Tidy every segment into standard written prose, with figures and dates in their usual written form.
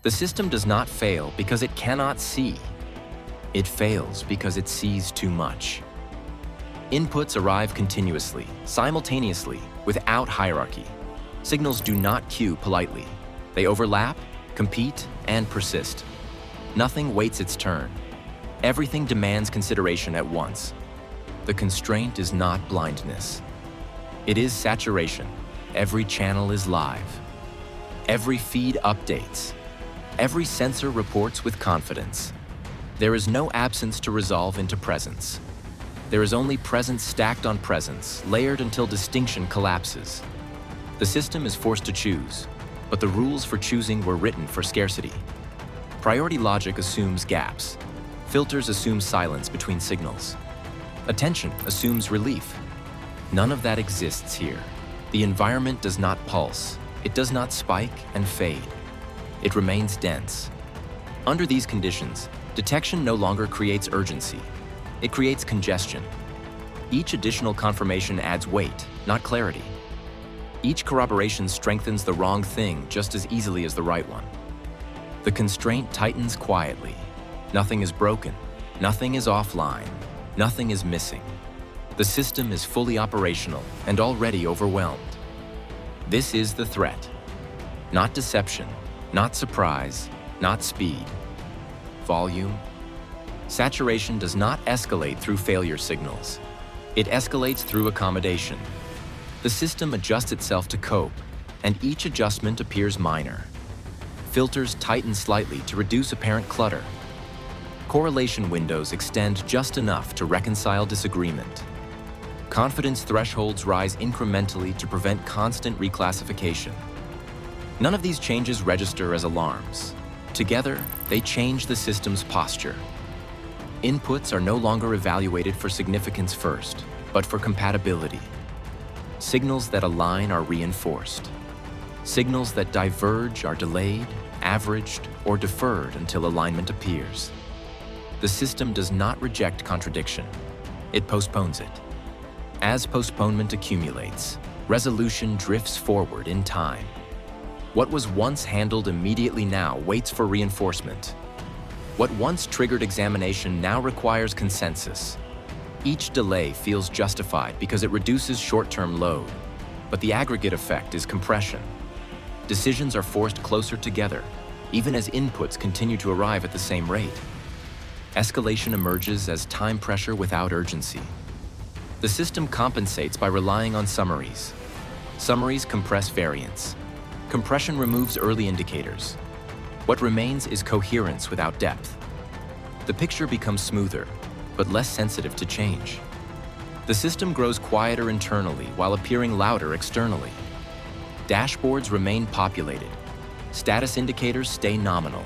The system does not fail because it cannot see. It fails because it sees too much. Inputs arrive continuously, simultaneously, without hierarchy. Signals do not queue politely. They overlap, compete, and persist. Nothing waits its turn. Everything demands consideration at once. The constraint is not blindness. It is saturation. Every channel is live. Every feed updates. Every sensor reports with confidence. There is no absence to resolve into presence. There is only presence stacked on presence, layered until distinction collapses. The system is forced to choose, but the rules for choosing were written for scarcity. Priority logic assumes gaps. Filters assume silence between signals. Attention assumes relief. None of that exists here. The environment does not pulse. It does not spike and fade. It remains dense. Under these conditions, detection no longer creates urgency. It creates congestion. Each additional confirmation adds weight, not clarity. Each corroboration strengthens the wrong thing just as easily as the right one. The constraint tightens quietly. Nothing is broken. Nothing is offline. Nothing is missing. The system is fully operational and already overwhelmed. This is the threat. Not deception, not surprise, not speed. Volume. Saturation does not escalate through failure signals. It escalates through accommodation. The system adjusts itself to cope, and each adjustment appears minor. Filters tighten slightly to reduce apparent clutter. Correlation windows extend just enough to reconcile disagreement. Confidence thresholds rise incrementally to prevent constant reclassification. None of these changes register as alarms. Together, they change the system's posture. Inputs are no longer evaluated for significance first, but for compatibility. Signals that align are reinforced. Signals that diverge are delayed, averaged, or deferred until alignment appears. The system does not reject contradiction. It postpones it. As postponement accumulates, resolution drifts forward in time. What was once handled immediately now waits for reinforcement. What once triggered examination now requires consensus. Each delay feels justified because it reduces short-term load, but the aggregate effect is compression. Decisions are forced closer together, even as inputs continue to arrive at the same rate. Escalation emerges as time pressure without urgency. The system compensates by relying on summaries. Summaries compress variance. Compression removes early indicators. What remains is coherence without depth. The picture becomes smoother, but less sensitive to change. The system grows quieter internally while appearing louder externally. Dashboards remain populated. Status indicators stay nominal.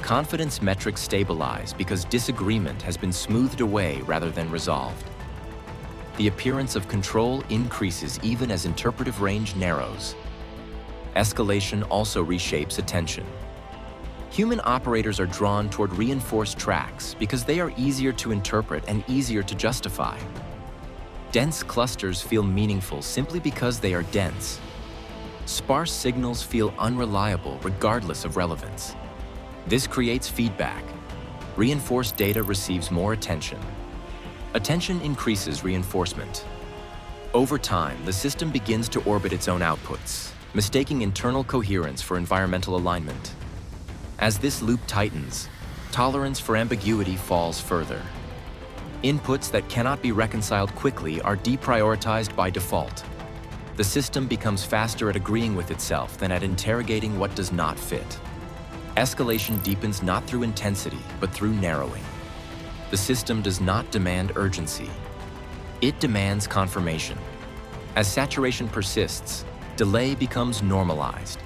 Confidence metrics stabilize because disagreement has been smoothed away rather than resolved. The appearance of control increases even as interpretive range narrows. Escalation also reshapes attention. Human operators are drawn toward reinforced tracks because they are easier to interpret and easier to justify. Dense clusters feel meaningful simply because they are dense. Sparse signals feel unreliable regardless of relevance. This creates feedback. Reinforced data receives more attention. Attention increases reinforcement. Over time, the system begins to orbit its own outputs, mistaking internal coherence for environmental alignment. As this loop tightens, tolerance for ambiguity falls further. Inputs that cannot be reconciled quickly are deprioritized by default. The system becomes faster at agreeing with itself than at interrogating what does not fit. Escalation deepens not through intensity, but through narrowing. The system does not demand urgency. It demands confirmation. As saturation persists, delay becomes normalized.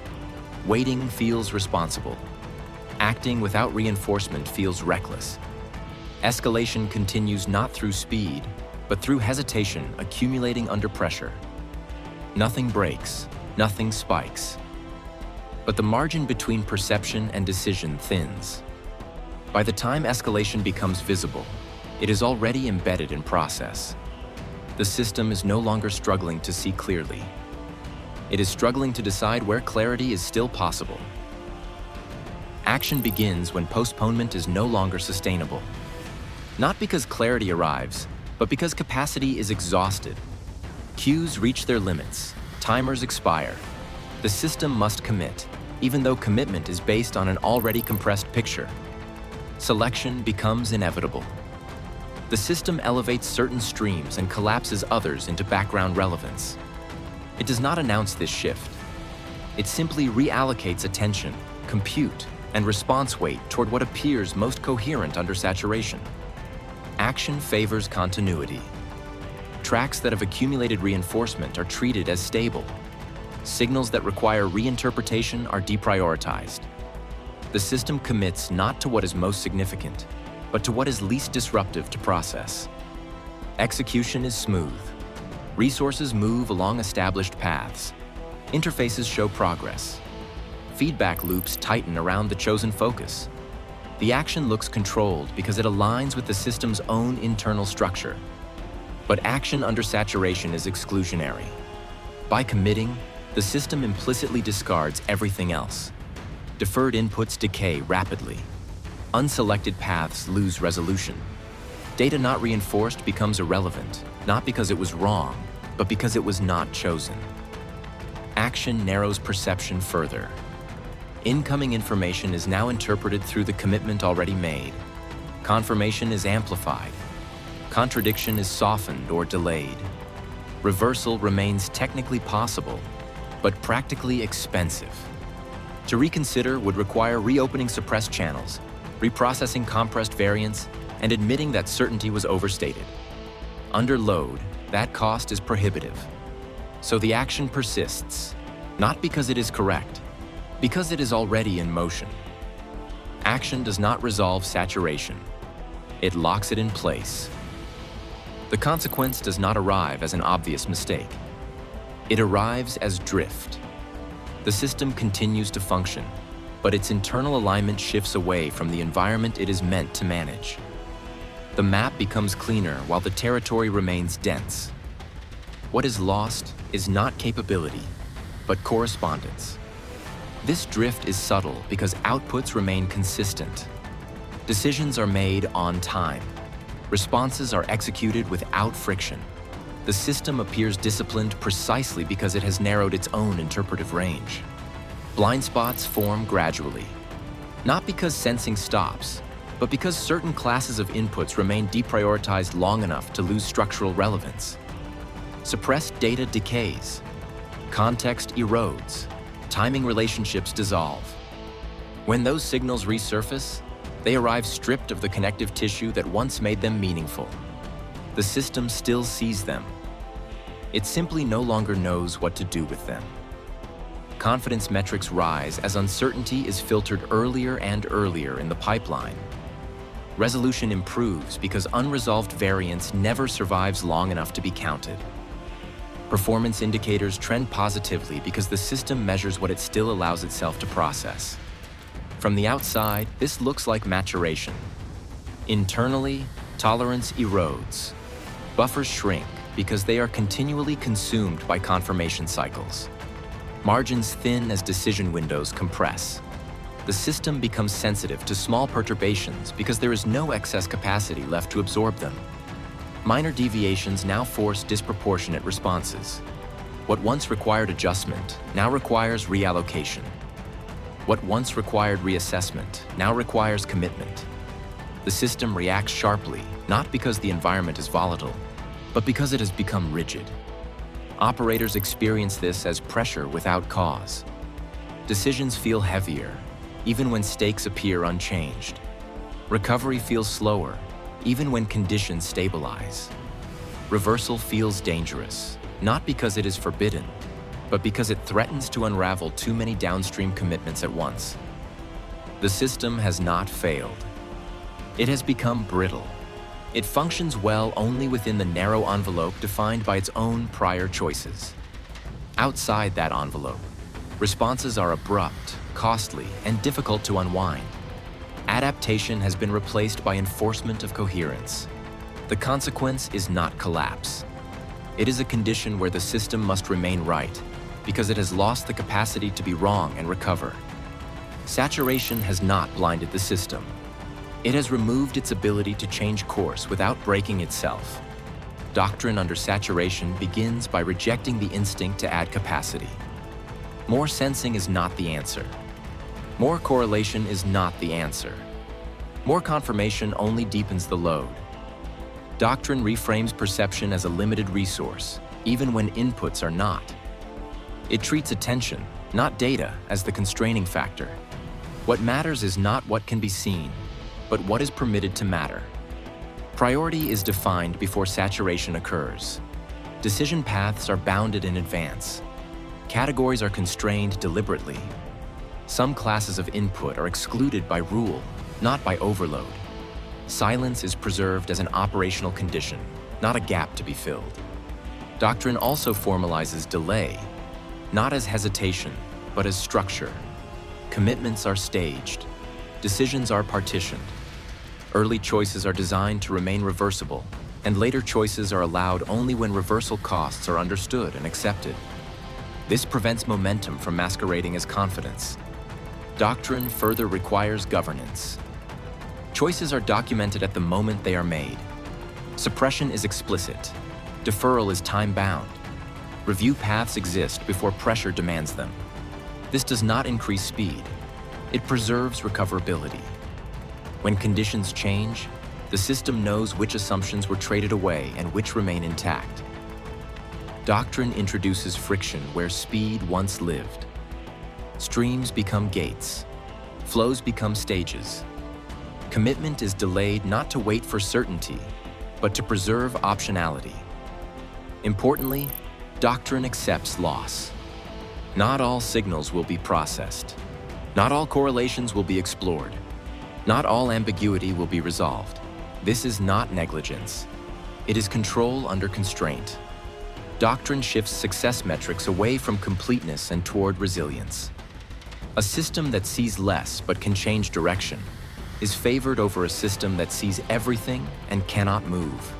Waiting feels responsible. Acting without reinforcement feels reckless. Escalation continues not through speed, but through hesitation accumulating under pressure. Nothing breaks, nothing spikes. But the margin between perception and decision thins. By the time escalation becomes visible, it is already embedded in process. The system is no longer struggling to see clearly. It is struggling to decide where clarity is still possible. Action begins when postponement is no longer sustainable. Not because clarity arrives, but because capacity is exhausted. Queues reach their limits, timers expire. The system must commit, even though commitment is based on an already compressed picture. Selection becomes inevitable. The system elevates certain streams and collapses others into background relevance. It does not announce this shift. It simply reallocates attention, compute, and response weight toward what appears most coherent under saturation. Action favors continuity. Tracks that have accumulated reinforcement are treated as stable. Signals that require reinterpretation are deprioritized. The system commits not to what is most significant, but to what is least disruptive to process. Execution is smooth. Resources move along established paths. Interfaces show progress. Feedback loops tighten around the chosen focus. The action looks controlled because it aligns with the system's own internal structure. But action under saturation is exclusionary. By committing, the system implicitly discards everything else. Deferred inputs decay rapidly. Unselected paths lose resolution. Data not reinforced becomes irrelevant, not because it was wrong, but because it was not chosen. Action narrows perception further. Incoming information is now interpreted through the commitment already made. Confirmation is amplified. Contradiction is softened or delayed. Reversal remains technically possible, but practically expensive. To reconsider would require reopening suppressed channels, reprocessing compressed variants, and admitting that certainty was overstated. Under load, that cost is prohibitive. So the action persists, not because it is correct, because it is already in motion. Action does not resolve saturation. It locks it in place. The consequence does not arrive as an obvious mistake. It arrives as drift. The system continues to function, but its internal alignment shifts away from the environment it is meant to manage. The map becomes cleaner while the territory remains dense. What is lost is not capability, but correspondence. This drift is subtle because outputs remain consistent. Decisions are made on time. Responses are executed without friction. The system appears disciplined precisely because it has narrowed its own interpretive range. Blind spots form gradually, not because sensing stops, but because certain classes of inputs remain deprioritized long enough to lose structural relevance. Suppressed data decays. Context erodes. Timing relationships dissolve. When those signals resurface, they arrive stripped of the connective tissue that once made them meaningful. The system still sees them. It simply no longer knows what to do with them. Confidence metrics rise as uncertainty is filtered earlier and earlier in the pipeline. Resolution improves because unresolved variance never survives long enough to be counted. Performance indicators trend positively because the system measures what it still allows itself to process. From the outside, this looks like maturation. Internally, tolerance erodes. Buffers shrink because they are continually consumed by confirmation cycles. Margins thin as decision windows compress. The system becomes sensitive to small perturbations because there is no excess capacity left to absorb them. Minor deviations now force disproportionate responses. What once required adjustment now requires reallocation. What once required reassessment now requires commitment. The system reacts sharply, not because the environment is volatile, but because it has become rigid. Operators experience this as pressure without cause. Decisions feel heavier, even when stakes appear unchanged. Recovery feels slower, even when conditions stabilize. Reversal feels dangerous, not because it is forbidden, but because it threatens to unravel too many downstream commitments at once. The system has not failed. It has become brittle. It functions well only within the narrow envelope defined by its own prior choices. Outside that envelope, responses are abrupt, costly, and difficult to unwind. Adaptation has been replaced by enforcement of coherence. The consequence is not collapse. It is a condition where the system must remain right, because it has lost the capacity to be wrong and recover. Saturation has not blinded the system. It has removed its ability to change course without breaking itself. Doctrine under saturation begins by rejecting the instinct to add capacity. More sensing is not the answer. More correlation is not the answer. More confirmation only deepens the load. Doctrine reframes perception as a limited resource, even when inputs are not. It treats attention, not data, as the constraining factor. What matters is not what can be seen, but what is permitted to matter. Priority is defined before saturation occurs. Decision paths are bounded in advance. Categories are constrained deliberately. Some classes of input are excluded by rule, not by overload. Silence is preserved as an operational condition, not a gap to be filled. Doctrine also formalizes delay, not as hesitation, but as structure. Commitments are staged. Decisions are partitioned. Early choices are designed to remain reversible, and later choices are allowed only when reversal costs are understood and accepted. This prevents momentum from masquerading as confidence. Doctrine further requires governance. Choices are documented at the moment they are made. Suppression is explicit. Deferral is time-bound. Review paths exist before pressure demands them. This does not increase speed. It preserves recoverability. When conditions change, the system knows which assumptions were traded away and which remain intact. Doctrine introduces friction where speed once lived. Streams become gates. Flows become stages. Commitment is delayed not to wait for certainty, but to preserve optionality. Importantly, doctrine accepts loss. Not all signals will be processed. Not all correlations will be explored. Not all ambiguity will be resolved. This is not negligence. It is control under constraint. Doctrine shifts success metrics away from completeness and toward resilience. A system that sees less but can change direction is favored over a system that sees everything and cannot move.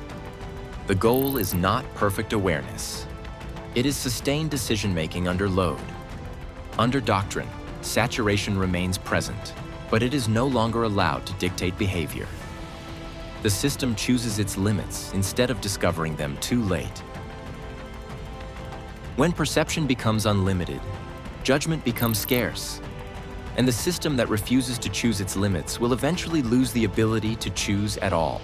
The goal is not perfect awareness. It is sustained decision-making under load. Under doctrine, saturation remains present, but it is no longer allowed to dictate behavior. The system chooses its limits instead of discovering them too late. When perception becomes unlimited, judgment becomes scarce, and the system that refuses to choose its limits will eventually lose the ability to choose at all.